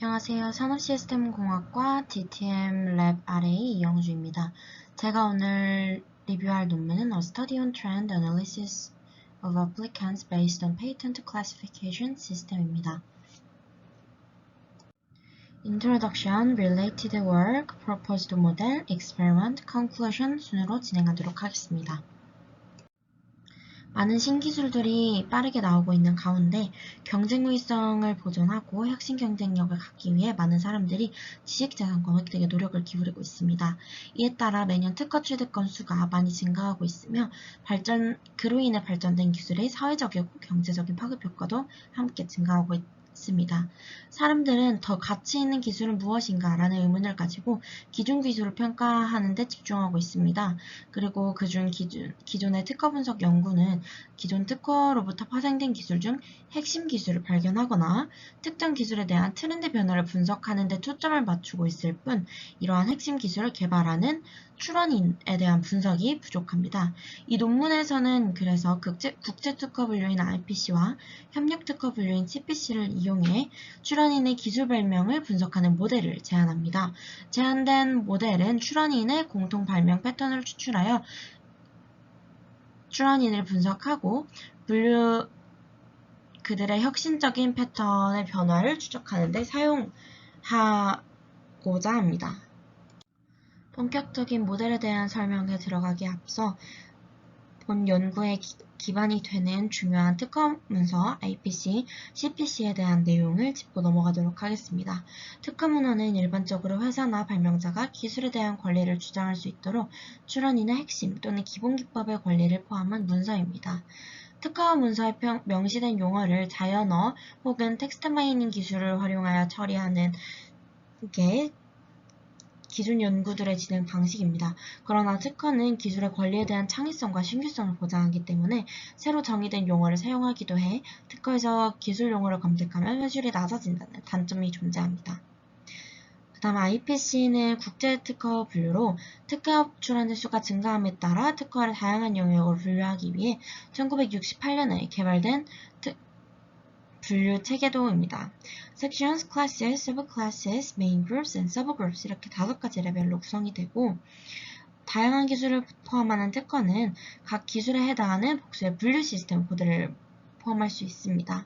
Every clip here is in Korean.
안녕하세요. 산업시스템공학과 DTM 랩 RA 이영주입니다. 제가 오늘 리뷰할 논문은 A Study on Trend Analysis of Applicants Based on Patent Classification System입니다. Introduction, Related Work, Proposed Model, Experiment, Conclusion 순으로 진행하도록 하겠습니다. 많은 신기술들이 빠르게 나오고 있는 가운데 경쟁의성을 보존하고 혁신 경쟁력을 갖기 위해 많은 사람들이 지식자산권 획득에 노력을 기울이고 있습니다. 이에 따라 매년 특허 취득 건수가 많이 증가하고 있으며 그로 인해 발전된 기술의 사회적이고 경제적인 파급 효과도 함께 증가하고 있습니다. 사람들은 더 가치 있는 기술은 무엇인가 라는 의문을 가지고 기존 기술을 평가하는 데 집중하고 있습니다. 그리고 그중 기존의 특허 분석 연구는 기존 특허로부터 파생된 기술 중 핵심 기술을 발견하거나 특정 기술에 대한 트렌드 변화를 분석하는 데 초점을 맞추고 있을 뿐 이러한 핵심 기술을 개발하는 출원인에 대한 분석이 부족합니다. 이 논문에서는 그래서 국제특허 분류인 IPC와 협력특허 분류인 CPC를 이용해 출원인의 기술 발명을 분석하는 모델을 제안합니다. 제안된 모델은 출원인의 공통 발명 패턴을 추출하여 출원인을 분석하고 그들의 혁신적인 패턴의 변화를 추적하는 데 사용하고자 합니다. 본격적인 모델에 대한 설명에 들어가기에 앞서 본 연구에 기반이 되는 중요한 특허 문서 IPC, CPC에 대한 내용을 짚고 넘어가도록 하겠습니다. 특허 문헌은 일반적으로 회사나 발명자가 기술에 대한 권리를 주장할 수 있도록 출원인의 핵심 또는 기본 기법의 권리를 포함한 문서입니다. 특허 문서에 명시된 용어를 자연어 혹은 텍스트 마이닝 기술을 활용하여 처리하는 게 기존 연구들의 진행 방식입니다. 그러나 특허는 기술의 권리에 대한 창의성과 신규성을 보장하기 때문에 새로 정의된 용어를 사용하기도 해 특허에서 기술 용어를 검색하면 회수율이 낮아진다는 단점이 존재합니다. 그 다음 IPC는 국제특허 분류로 특허 출원의 수가 증가함에 따라 특허를 다양한 영역으로 분류하기 위해 1968년에 개발된 분류 체계도입니다. Sections, Classes, Subclasses, Main Groups, and Subgroups 이렇게 5가지 레벨로 구성이 되고 다양한 기술을 포함하는 특허는 각 기술에 해당하는 복수의 분류 시스템 코드를 포함할 수 있습니다.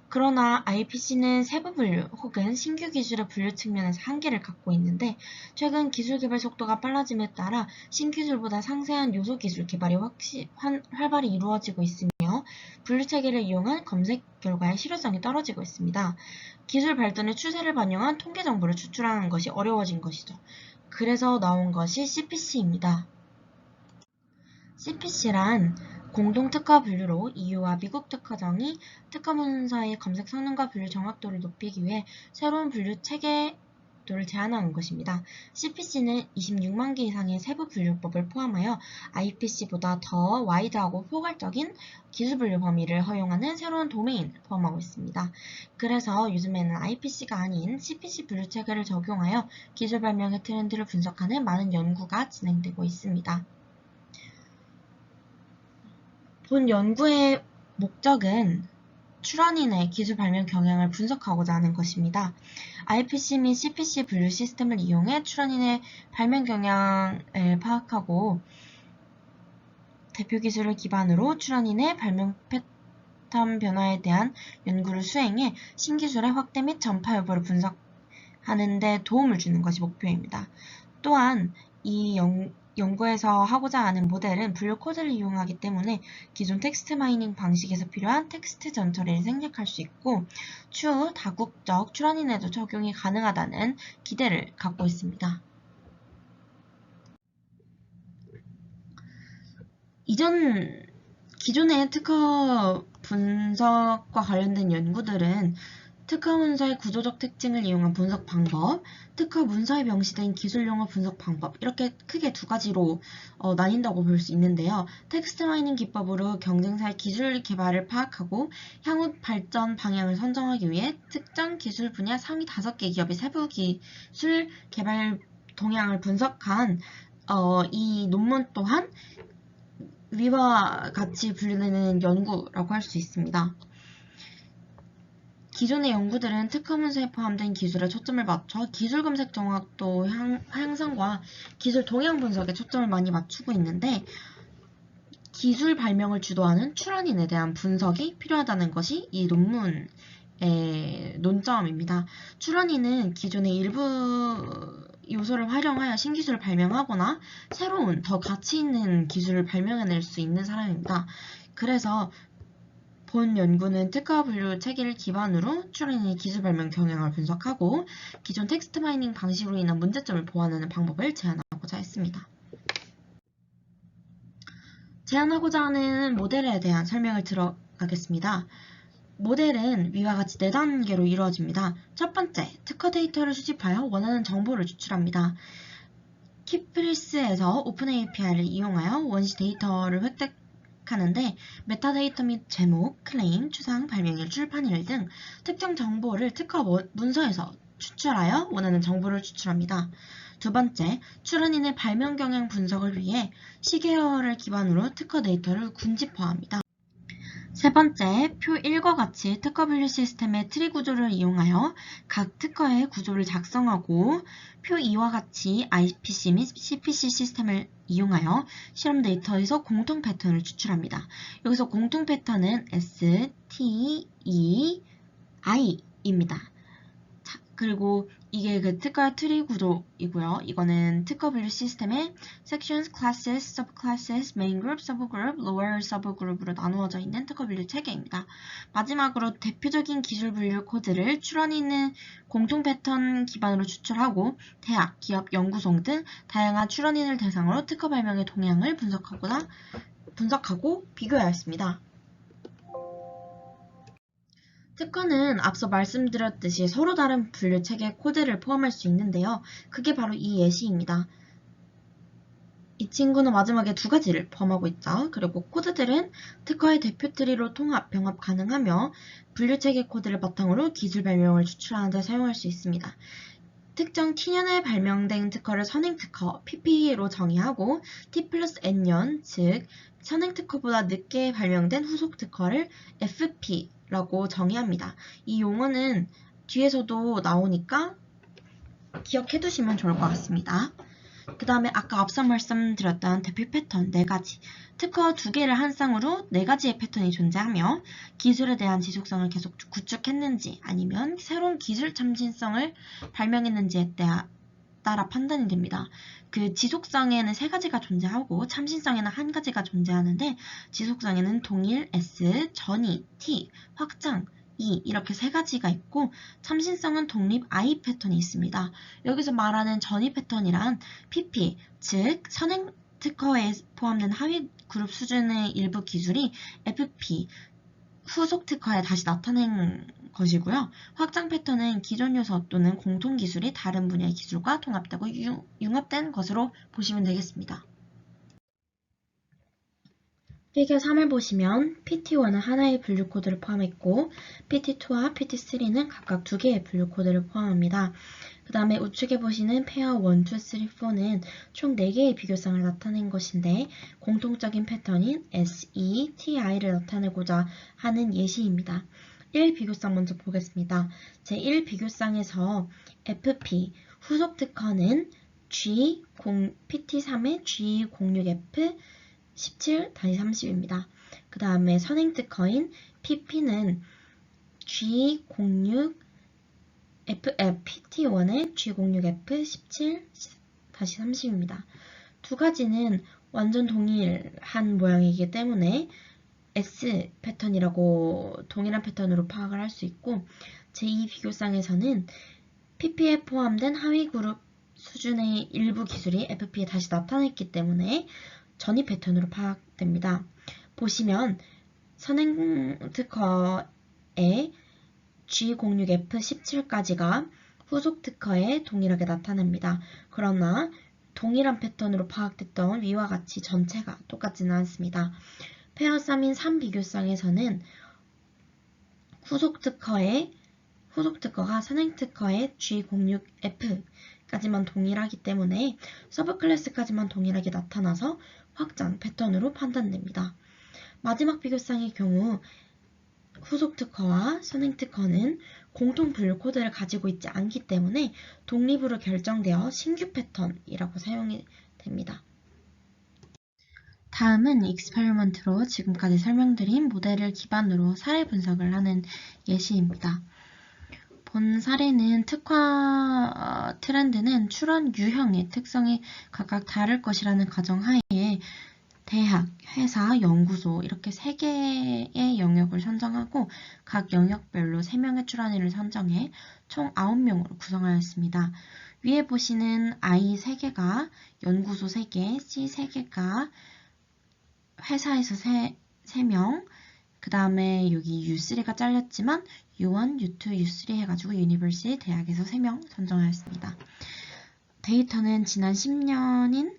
그러나 IPC는 세부 분류 혹은 신규 기술의 분류 측면에서 한계를 갖고 있는데 최근 기술 개발 속도가 빨라짐에 따라 신기술보다 상세한 요소 기술 개발이 활발히 이루어지고 있으며 분류 체계를 이용한 검색 결과의 실효성이 떨어지고 있습니다. 기술 발전의 추세를 반영한 통계 정보를 추출하는 것이 어려워진 것이죠. 그래서 나온 것이 CPC입니다. CPC란 공동특허 분류로 EU와 미국 특허정이 특허 문서의 검색 성능과 분류 정확도를 높이기 위해 새로운 분류 체계도를 제안하는 것입니다. CPC는 26만 개 이상의 세부 분류법을 포함하여 IPC보다 더 와이드하고 포괄적인 기술 분류 범위를 허용하는 새로운 도메인을 포함하고 있습니다. 그래서 요즘에는 IPC가 아닌 CPC 분류 체계를 적용하여 기술 발명의 트렌드를 분석하는 많은 연구가 진행되고 있습니다. 본 연구의 목적은 출원인의 기술 발명 경향을 분석하고자 하는 것입니다. IPC 및 CPC 분류 시스템을 이용해 출원인의 발명 경향을 파악하고 대표 기술을 기반으로 출원인의 발명 패턴 변화에 대한 연구를 수행해 신기술의 확대 및 전파 여부를 분석하는 데 도움을 주는 것이 목표입니다. 또한 이 연구에서 하고자 하는 모델은 분류 코드를 이용하기 때문에 기존 텍스트 마이닝 방식에서 필요한 텍스트 전처리를 생략할 수 있고 추후 다국적 출원인에도 적용이 가능하다는 기대를 갖고 있습니다. 기존의 특허 분석과 관련된 연구들은 특허 문서의 구조적 특징을 이용한 분석 방법, 특허 문서에 명시된 기술 용어 분석 방법 이렇게 크게 두 가지로 나뉜다고 볼 수 있는데요. 텍스트 마이닝 기법으로 경쟁사의 기술 개발을 파악하고 향후 발전 방향을 선정하기 위해 특정 기술 분야 상위 5개 기업의 세부 기술 개발 동향을 분석한 이 논문 또한 위와 같이 분류되는 연구라고 할 수 있습니다. 기존의 연구들은 특허 문서에 포함된 기술에 초점을 맞춰 기술 검색 정확도 향상과 기술 동향 분석에 초점을 많이 맞추고 있는데, 기술 발명을 주도하는 출원인에 대한 분석이 필요하다는 것이 이 논문의 논점입니다. 출원인은 기존의 일부 요소를 활용하여 신기술을 발명하거나 새로운 더 가치 있는 기술을 발명해낼 수 있는 사람입니다. 그래서 본 연구는 특허 분류 체계를 기반으로 출원인의 기술 발명 경향을 분석하고 기존 텍스트 마이닝 방식으로 인한 문제점을 보완하는 방법을 제안하고자 했습니다. 제안하고자 하는 모델에 대한 설명을 들어가겠습니다. 모델은 위와 같이 4단계로 이루어집니다. 첫 번째, 특허 데이터를 수집하여 원하는 정보를 추출합니다. 키프리스에서 오픈 API를 이용하여 원시 데이터를 획득하는데 메타데이터 및 제목, 클레임, 추상, 발명일, 출판일 등 특정 정보를 특허 문서에서 추출하여 원하는 정보를 추출합니다. 두 번째, 출원인의 발명 경향 분석을 위해 시계열을 기반으로 특허 데이터를 군집화합니다. 세 번째, 표 1과 같이 특허 분류 시스템의 트리 구조를 이용하여 각 특허의 구조를 작성하고 표 2와 같이 IPC 및 CPC 시스템을 이용하여 실험 데이터에서 공통 패턴을 추출합니다. 여기서 공통 패턴은 S, T, E, I입니다. 그리고 이게 그 특허 트리 구조이고요. 이거는 특허 분류 시스템의 sections, classes, subclasses, main group, subgroup, lower subgroup으로 나누어져 있는 특허 분류 체계입니다. 마지막으로 대표적인 기술 분류 코드를 출원인의 공통 패턴 기반으로 추출하고 대학, 기업, 연구소 등 다양한 출원인을 대상으로 특허 발명의 동향을 분석하고 비교하였습니다. 특허는 앞서 말씀드렸듯이 서로 다른 분류 체계 코드를 포함할 수 있는데요. 그게 바로 이 예시입니다. 이 친구는 마지막에 2가지를 포함하고 있죠. 그리고 코드들은 특허의 대표 트리로 통합, 병합 가능하며 분류 체계 코드를 바탕으로 기술 발명을 추출하는 데 사용할 수 있습니다. 특정 T년에 발명된 특허를 선행특허, PP로 정의하고 T 플러스 N년, 즉 선행특허보다 늦게 발명된 후속특허를 FP라고 정의합니다. 이 용어는 뒤에서도 나오니까 기억해 두시면 좋을 것 같습니다. 그 다음에 아까 앞서 말씀드렸던 대표 패턴 4가지, 특허 2개를 한 쌍으로 4가지의 패턴이 존재하며 기술에 대한 지속성을 계속 구축했는지 아니면 새로운 기술 참신성을 발명했는지에 따라 판단이 됩니다. 그 지속성에는 3가지가 존재하고 참신성에는 1가지가 존재하는데 지속성에는 동일 S, 전이 T, 확장 E 이렇게 3가지가 있고 참신성은 독립 I 패턴이 있습니다. 여기서 말하는 전이 패턴이란 PP, 즉 선행 특허에 포함된 하위 그룹 수준의 일부 기술이 FP, 후속 특허에 다시 나타낸 것이고요. 확장 패턴은 기존 요소 또는 공통 기술이 다른 분야의 기술과 통합되고 융합된 것으로 보시면 되겠습니다. 피겨 3을 보시면 PT1은 하나의 분류 코드를 포함했고 PT2와 PT3는 각각 2개의 분류 코드를 포함합니다. 그 다음에 우측에 보시는 페어 1, 2, 3, 4는 총 4개의 비교성을 나타낸 것인데 공통적인 패턴인 SE, TI를 나타내고자 하는 예시입니다. 1 비교성 먼저 보겠습니다. 제1 비교성에서 FP, 후속 특허는 PT3의 G06F 17-30입니다. 그 다음에 선행 특허인 PP는 PT1의 G06F 17-30입니다. 2가지는 완전 동일한 모양이기 때문에 S 패턴이라고 동일한 패턴으로 파악을 할 수 있고 제2 비교쌍에서는 PP에 포함된 하위 그룹 수준의 일부 기술이 FP에 다시 나타났기 때문에 전이 패턴으로 파악됩니다. 보시면 선행 특허의 G06F17까지가 후속 특허에 동일하게 나타납니다. 그러나 동일한 패턴으로 파악됐던 위와 같이 전체가 똑같지는 않습니다. 페어 3인 3비교쌍에서는 후속 특허가 선행 특허의 G06F까지만 동일하기 때문에 서브 클래스까지만 동일하게 나타나서 확장 패턴으로 판단됩니다. 마지막 비교쌍의 경우 후속 특허와 선행 특허는 공통 분류 코드를 가지고 있지 않기 때문에 독립으로 결정되어 신규 패턴이라고 사용이 됩니다. 다음은 익스페리먼트로 지금까지 설명드린 모델을 기반으로 사례 분석을 하는 예시입니다. 본 사례는 특화 트렌드는 출원 유형의 특성이 각각 다를 것이라는 가정하에 대학, 회사, 연구소 이렇게 3개의 영역을 선정하고 각 영역별로 3명의 출원인을 선정해 총 9명으로 구성하였습니다. 위에 보시는 I 3개가 연구소 3개, C 3개가 회사에서 3명, 그 다음에 여기 U3가 잘렸지만 U1, U2, U3 해가지고 유니버시티 대학에서 3명 선정하였습니다. 데이터는 지난 10년인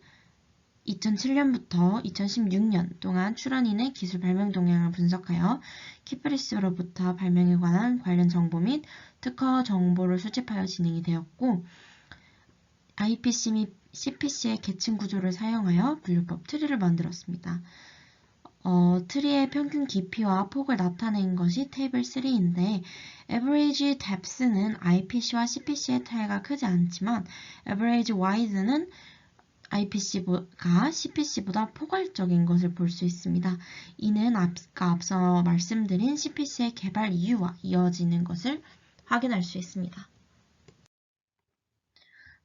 2007년부터 2016년 동안 출원인의 기술 발명 동향을 분석하여 키프리스로부터 발명에 관련 정보 및 특허 정보를 수집하여 진행이 되었고 IPC 및 CPC의 계층 구조를 사용하여 분류법 트리를 만들었습니다. 트리의 평균 깊이와 폭을 나타낸 것이 테이블 3인데 average depth는 IPC와 CPC의 차이가 크지 않지만 average width는 IPC가 CPC보다 포괄적인 것을 볼 수 있습니다. 이는 앞서 말씀드린 CPC의 개발 이유와 이어지는 것을 확인할 수 있습니다.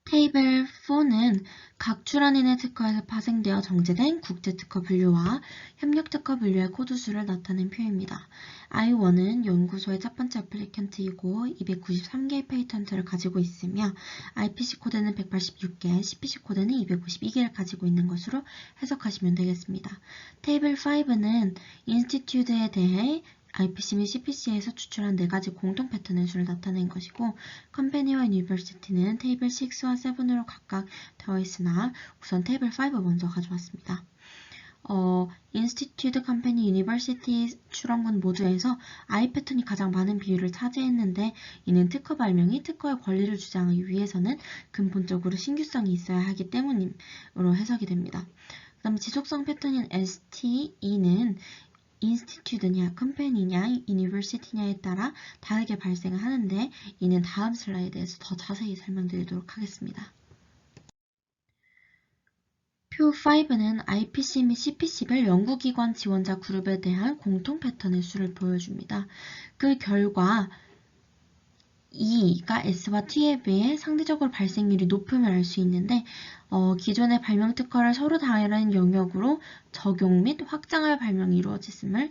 테이블 4는 각 출원인의 특허에서 파생되어 정제된 국제특허 분류와 협력특허 분류의 코드수를 나타낸 표입니다. I1은 연구소의 첫 번째 애플리컨트이고 293개의 페이턴트를 가지고 있으며 IPC 코드는 186개, CPC 코드는 252개를 가지고 있는 것으로 해석하시면 되겠습니다. 테이블 5는 인스티튜트에 대해 IPC 및 CPC에서 추출한 4가지 공통 패턴의 수를 나타낸 것이고 컴퍼니와 유니버시티는 테이블 6와 7으로 각각 되어 있으나 우선 테이블 5 먼저 가져왔습니다. 인스티튜트, 컴퍼니, 유니버시티 출원군 모두에서 I 패턴이 가장 많은 비율을 차지했는데 이는 특허 발명이 특허의 권리를 주장하기 위해서는 근본적으로 신규성이 있어야 하기 때문으로 해석이 됩니다. 그 다음 지속성 패턴인 STE는 인스티튜트냐, 컴퍼니냐, 유니버시티냐에 따라 다르게 발생을 하는데 이는 다음 슬라이드에서 더 자세히 설명드리도록 하겠습니다. 표 5는 IPC 및 CPC별 연구기관 지원자 그룹에 대한 공통 패턴의 수를 보여줍니다. 그 결과 E가 S와 T에 비해 상대적으로 발생률이 높음을 알 수 있는데 기존의 발명 특허를 서로 다른 영역으로 적용 및 확장할 발명이 이루어졌음을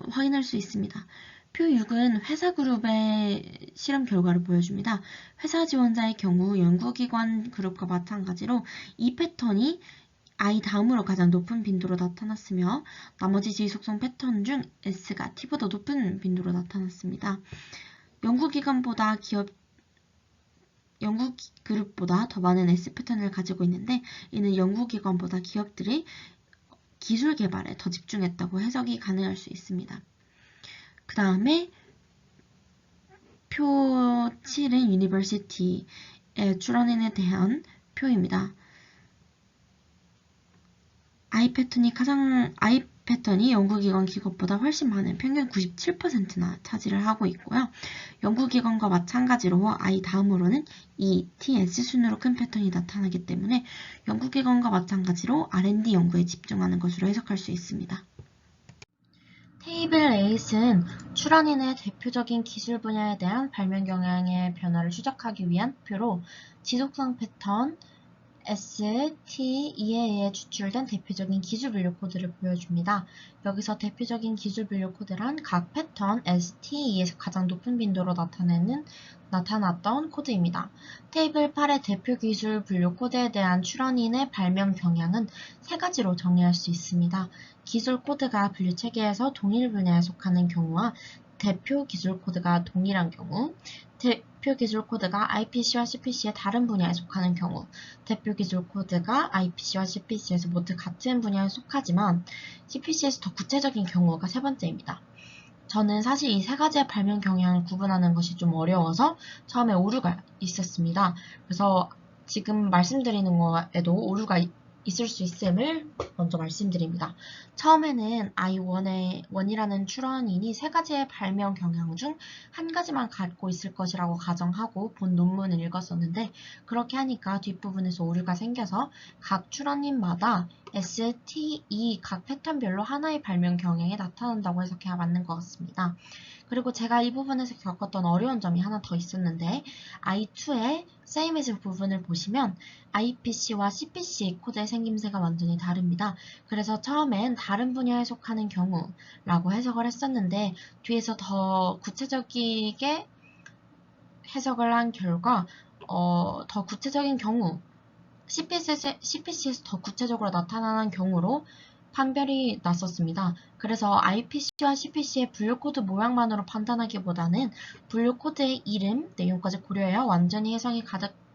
확인할 수 있습니다. 표 6은 회사 그룹의 실험 결과를 보여줍니다. 회사 지원자의 경우 연구기관 그룹과 마찬가지로 이 패턴이 I 다음으로 가장 높은 빈도로 나타났으며 나머지 지속성 패턴 중 S가 T보다 높은 빈도로 나타났습니다. 연구기관보다 연구 그룹보다 더 많은 S 패턴을 가지고 있는데 이는 연구기관보다 기업들이 기술 개발에 더 집중했다고 해석이 가능할 수 있습니다. 그 다음에 표 7은 유니버시티의 출원인에 대한 표입니다. I 패턴이 연구기관 기업보다 훨씬 많은 평균 97%나 차지를 하고 있고요. 연구기관과 마찬가지로 I 다음으로는 E, T, S 순으로 큰 패턴이 나타나기 때문에 연구기관과 마찬가지로 R&D 연구에 집중하는 것으로 해석할 수 있습니다. 테이블 8은 출원인의 대표적인 기술 분야에 대한 발명 경향의 변화를 추적하기 위한 표로 지속성 패턴 S, T, E에 의해 추출된 대표적인 기술 분류 코드를 보여줍니다. 여기서 대표적인 기술 분류 코드란 각 패턴 S, T, E에서 가장 높은 빈도로 나타났던 코드입니다. 테이블 8의 대표 기술 분류 코드에 대한 출원인의 발명 경향은 3가지로 정리할 수 있습니다. 기술 코드가 분류 체계에서 동일 분야에 속하는 경우와 대표 기술 코드가 동일한 경우, 대표 기술 코드가 IPC와 CPC의 다른 분야에 속하는 경우, 대표 기술 코드가 IPC와 CPC에서 모두 같은 분야에 속하지만 CPC에서 더 구체적인 경우가 3번째입니다. 저는 사실 이 3가지의 발명 경향을 구분하는 것이 좀 어려워서 처음에 오류가 있었습니다. 그래서 지금 말씀드리는 거에도 오류가 있을 수 있음을 먼저 말씀드립니다. 처음에는 I1이라는 출원인이 세 가지의 발명 경향 중 한 가지만 갖고 있을 것이라고 가정하고 본 논문을 읽었었는데 그렇게 하니까 뒷부분에서 오류가 생겨서 각 출원인마다 S, T, E 각 패턴별로 하나의 발명 경향이 나타난다고 해석해야 맞는 것 같습니다. 그리고 제가 이 부분에서 겪었던 어려운 점이 하나 더 있었는데 I2의 same as 부분을 보시면 IPC와 CPC 코드의 생김새가 완전히 다릅니다. 그래서 처음엔 다른 분야에 속하는 경우라고 해석을 했었는데 뒤에서 더 구체적이게 해석을 한 결과 더 구체적인 경우 CPC에서 더 구체적으로 나타나는 경우로 판별이 났었습니다. 그래서 IPC와 CPC의 분류코드 모양만으로 판단하기보다는 분류코드의 이름, 내용까지 고려해야 완전히 해석이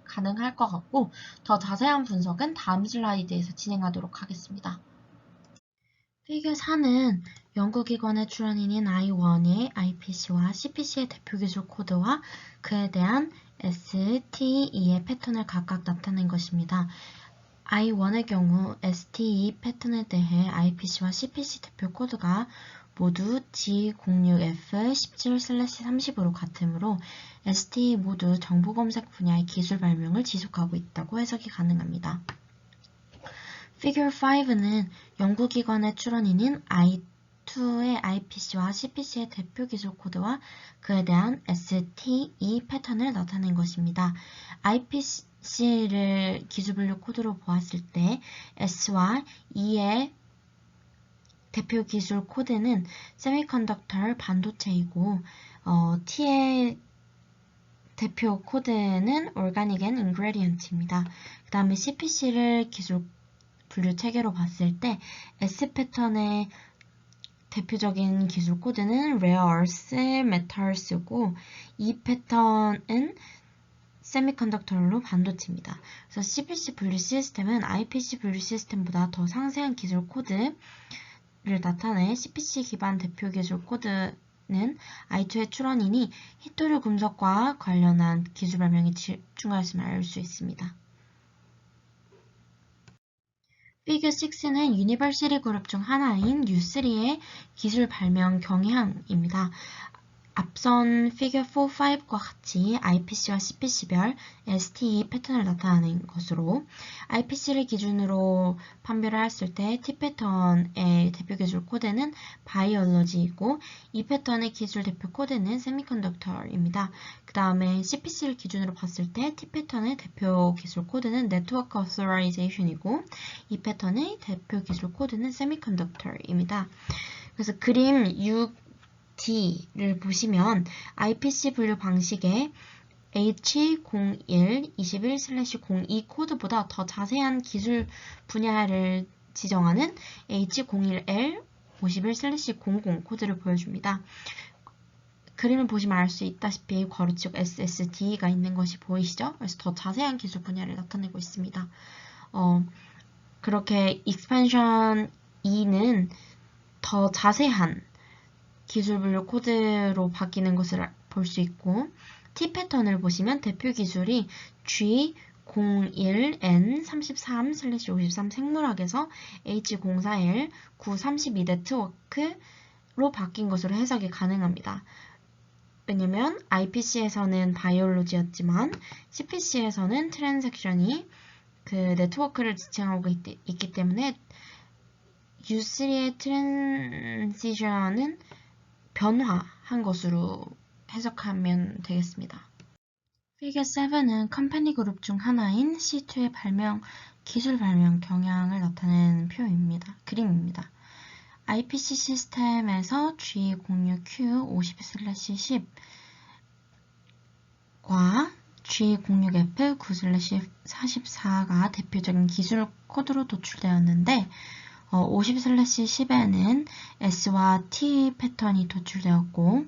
가능할 것 같고 더 자세한 분석은 다음 슬라이드에서 진행하도록 하겠습니다. 피겨 4는 연구기관의 출원인인 I1의 IPC와 CPC의 대표 기술 코드와 그에 대한 STE의 패턴을 각각 나타낸 것입니다. I1의 경우 STE 패턴에 대해 IPC와 CPC 대표 코드가 모두 G06F17/30으로 같으므로 STE 모두 정보검색 분야의 기술 발명을 지속하고 있다고 해석이 가능합니다. Figure 5는 연구기관의 출원인인 I2의 IPC와 CPC의 대표 기술 코드와 그에 대한 STE 패턴을 나타낸 것입니다. IPC를 기술 분류 코드로 보았을 때 S와 E의 대표 기술 코드는 세미컨덕터 반도체이고 T의 대표 코드는 Organic and Ingredient입니다. 그 다음에 CPC를 기술 분류 체계로 봤을 때 S 패턴의 대표적인 기술 코드는 Rare Earth Metals고 E 패턴은 세미컨덕터로 반도체입니다. 그래서 CPC 분류 시스템은 IPC 분류 시스템보다 더 상세한 기술 코드를 나타내 CPC 기반 대표 기술 코드는 I2의 출원인이 히토류 금속과 관련한 기술 발명에 집중하였음을 알 수 있습니다. 피겨 6는 유니버시티 그룹 중 하나인 U3의 기술 발명 경향입니다. 앞선 피겨 4, 5과 같이 IPC와 CPC별 STE 패턴을 나타내는 것으로 IPC를 기준으로 판별을 했을 때 T 패턴의 대표 기술 코드는 바이올로지이고 E 패턴의 기술 대표 코드는 세미컨덕터입니다. 그 다음에 CPC를 기준으로 봤을 때 T 패턴의 대표 기술 코드는 네트워크 어서라이제이션이고 E 패턴의 대표 기술 코드는 세미컨덕터입니다. 그래서 그림 6D를 보시면 IPC 분류 방식의 H0121/02 코드보다 더 자세한 기술 분야를 지정하는 H01L51/00 코드를 보여줍니다. 그림을 보시면 알 수 있다시피 괄호치고 SSD가 있는 것이 보이시죠? 그래서 더 자세한 기술 분야를 나타내고 있습니다. 그렇게 익스펜션 2는 더 자세한 기술 분류 코드로 바뀌는 것을 볼 수 있고 T 패턴을 보시면 대표 기술이 G01N33/53 생물학에서 H04L932 네트워크로 바뀐 것으로 해석이 가능합니다. 왜냐면 IPC에서는 바이올로지였지만 CPC에서는 트랜잭션이 그 네트워크를 지칭하고 있기 때문에 U3의 트랜지션은 변화한 것으로 해석하면 되겠습니다. 피겨 7은 컴퍼니 그룹 중 하나인 C2의 기술 발명 경향을 나타내는 그림입니다. IPC 시스템에서 G06Q50/10과 G06F9/44가 대표적인 기술 코드로 도출되었는데 50/10에는 S와 T 패턴이 도출되었고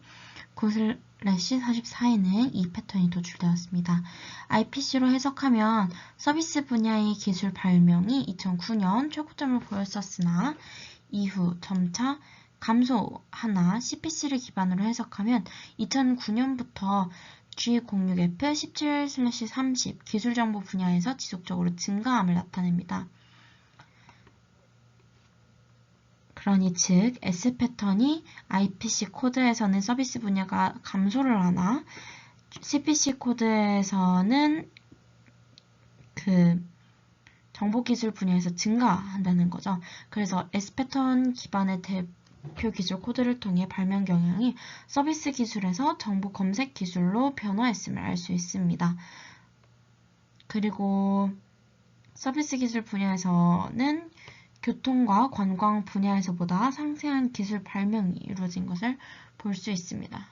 9/44에는 E 패턴이 도출되었습니다. IPC로 해석하면 서비스 분야의 기술 발명이 2009년 최고점을 보였었으나 이후 점차 감소하나 CPC를 기반으로 해석하면 2009년부터 G06F17/30 기술정보 분야에서 지속적으로 증가함을 나타냅니다. 그러니 즉 S패턴이 IPC 코드에서는 서비스 분야가 감소를 하나 CPC 코드에서는 그 정보기술 분야에서 증가한다는 거죠. 그래서 S패턴 기반의 대표 기술 코드를 통해 발명 경향이 서비스 기술에서 정보 검색 기술로 변화했음을 알 수 있습니다. 그리고 서비스 기술 분야에서는 교통과 관광 분야에서보다 상세한 기술 발명이 이루어진 것을 볼 수 있습니다.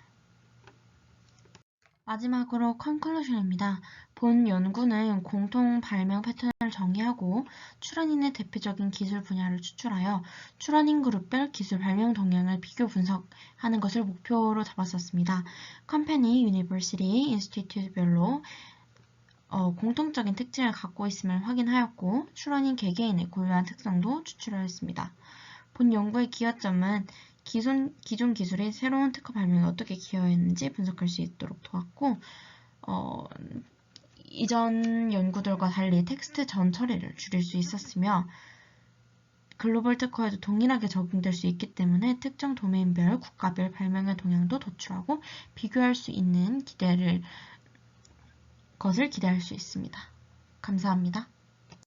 마지막으로 컨클루션입니다. 본 연구는 공통 발명 패턴을 정의하고 출원인의 대표적인 기술 분야를 추출하여 출원인 그룹별 기술 발명 동향을 비교 분석하는 것을 목표로 잡았었습니다. 컴퍼니, 유니버시티, 인스티튜트별로 공통적인 특징을 갖고 있음을 확인하였고 출원인 개개인의 고유한 특성도 추출하였습니다. 본 연구의 기여점은 기존 기술이 새로운 특허 발명에 어떻게 기여했는지 분석할 수 있도록 도왔고 이전 연구들과 달리 텍스트 전 처리를 줄일 수 있었으며 글로벌 특허에도 동일하게 적용될 수 있기 때문에 특정 도메인별, 국가별 발명의 동향도 도출하고 비교할 수 있는 것을 기대할 수 있습니다. 감사합니다.